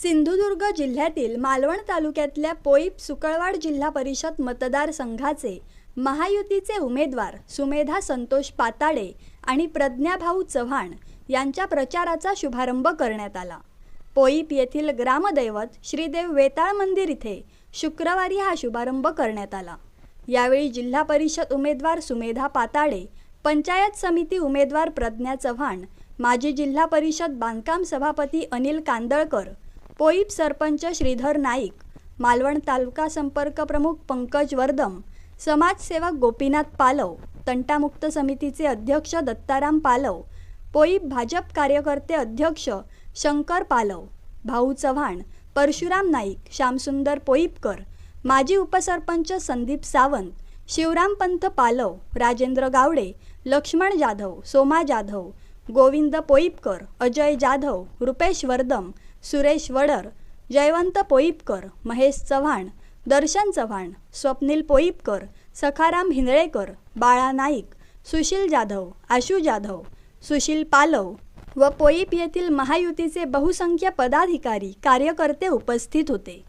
सिंधुदुर्ग जिल्ह्यातील मालवण तालुक्यातल्या पोईप सुकळवाड जिल्हा परिषद मतदारसंघाचे महायुतीचे उमेदवार सुमेधा संतोष पाताडे आणि प्रज्ञाभाऊ चव्हाण यांच्या प्रचाराचा शुभारंभ करण्यात आला। पोईप येथील ग्रामदैवत श्रीदेव वेताळ मंदिर इथे शुक्रवारी हा शुभारंभ करण्यात आला। यावेळी जिल्हा परिषद उमेदवार सुमेधा पाताडे, पंचायत समिती उमेदवार प्रज्ञा चव्हाण, माजी जिल्हा परिषद बांधकाम सभापती अनिल कांदळकर, पोईप सरपंच श्रीधर नाईक, मालवण तालुका संपर्क प्रमुख पंकज वर्दम, समाजसेवक गोपीनाथ पालव, तंटामुक्त समितीचे अध्यक्ष दत्ताराम पालव, पोईप भाजप कार्यकर्ते अध्यक्ष शंकर पालव, भाऊ चव्हाण, परशुराम नाईक, श्यामसुंदर पोईपकर, माजी उपसरपंच संदीप सावंत, शिवरामपंत पालव, राजेंद्र गावडे, लक्ष्मण जाधव, सोमा जाधव, गोविंद पोईपकर, अजय जाधव, रुपेश वर्दम, सुरेश वडर, जयवंत पोईपकर, महेश चव्हाण, दर्शन चव्हाण, स्वप्नील पोईपकर, सखाराम हिंदळेकर, बाळा नाईक, सुशील जाधव, आशू जाधव, सुशील पालव व पोईप येथील महायुतीचे बहुसंख्य पदाधिकारी कार्यकर्ते उपस्थित होते।